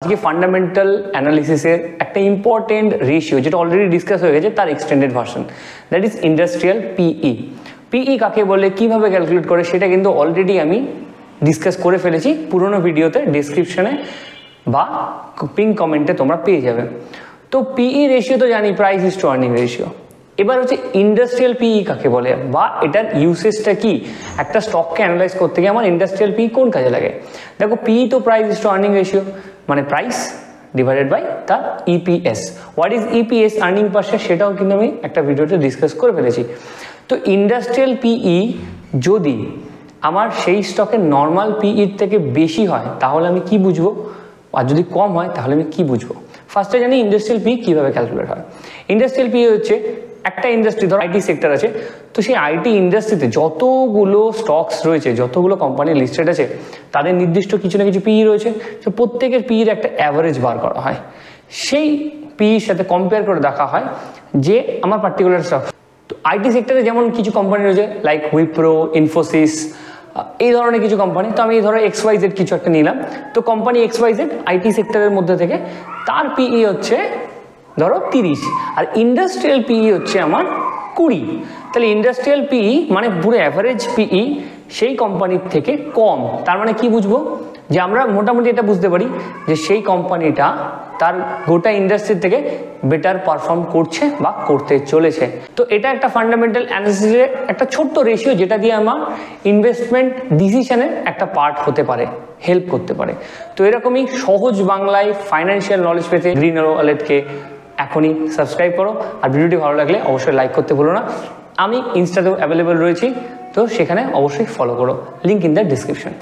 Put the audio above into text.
আজকে ফান্ডামেন্টাল অ্যানালিসিসের একটা ইম্পর্টেন্ট রেশিও যেটা অলরেডি ডিসকাস হয়ে গেছে তার extended version, that is industrial PE. PE কাকে বলে, কিভাবে ক্যালকুলেট করে, সেটা কিন্তু অলরেডি আমি ডিসকাস করে ফেলেছি পুরোনো ভিডিওতে, ডেসক্রিপশনে বা পিন কমেন্টে তোমরা পেয়ে যাবে। তো পিই রেশিও তো জানি, price is two earning ratio. এবার হচ্ছে ইন্ডাস্ট্রিয়াল পিই কাকে বলে বা এটার ইউসেজটা কি, একটা স্টককে অ্যানালাইজ করতে গিয়ে আমার ইন্ডাস্ট্রিয়াল পিই কোন কাজে লাগে। দেখো, পিই তো price is two earning ratio, মানে প্রাইস ডিভাইডেড বাই তার EPS. What is EPS, earning per share, সেটাও কিন্তু আমি একটা ভিডিওতে ডিসকাস করে ফেলেছি। তো ইন্ডাস্ট্রিয়াল পিই যদি আমার সেই স্টকের নর্মাল পিইর থেকে বেশি হয় তাহলে আমি কি বুঝবো, আর যদি কম হয় তাহলে আমি কি বুঝবো। ফার্স্টে জানি ইন্ডাস্ট্রিয়াল পিই কীভাবে ক্যালকুলেট হয়। ইন্ডাস্ট্রিয়াল পিই হচ্ছে একটা ইন্ডাস্ট্রি, ধরো আইটি সেক্টর আছে, তো সেই আইটি ইন্ডাস্ট্রিতে যতগুলো স্টকস রয়েছে, যতগুলো কোম্পানি লিস্টেড আছে, তাদের নির্দিষ্ট কিছু না কিছু পিই রয়েছে। তো প্রত্যেকের পিইর একটা অ্যাভারেজ বার করা হয়, সেই পিইর সাথে কম্পেয়ার করে দেখা হয় যে আমার পার্টিকুলার স্টক। তো আইটি সেক্টরে যেমন কিছু কোম্পানি রয়েছে লাইক উইপ্রো, ইনফোসিস, এই ধরনের কিছু কোম্পানি। তো আমি ধরো XYZ কিছু একটা নিলাম, তো কোম্পানি XYZ আইটি সেক্টরের মধ্যে থেকে তার পিই হচ্ছে ধরো 30, আর ইন্ডাস্ট্রিয়াল পিই হচ্ছে আমার 20। তাহলে ইন্ডাস্ট্রিয়াল পিই মানে পুরো অ্যাভারেজ পিই সেই কোম্পানির থেকে কম। তার মানে কি বুঝবো, যে আমরা মোটামুটি এটা বুঝতে পারি যে সেই কোম্পানিটা তার গোটা ইন্ডাস্ট্রি থেকে বেটার পারফর্ম করছে বা করতে চলেছে। তো এটা একটা ফান্ডামেন্টাল অ্যানালিসিসের একটা ছোট্ট রেশিও, যেটা দিয়ে আমার ইনভেস্টমেন্ট ডিসিশনের একটা পার্ট হতে পারে, হেল্প করতে পারে। তো এরকমই সহজ বাংলায় ফাইন্যান্সিয়াল নলেজ পেতে গ্রিন অ্যারো ওয়ালেটকে এখনই সাবস্ক্রাইব করো, আর ভিডিওটি ভালো লাগলে অবশ্যই লাইক করতে ভুলো না। আমি ইনস্টাতেও অ্যাভেলেবেল রয়েছি, তো সেখানে অবশ্যই ফলো করো, লিঙ্ক ইন দ্য ডিসক্রিপশন।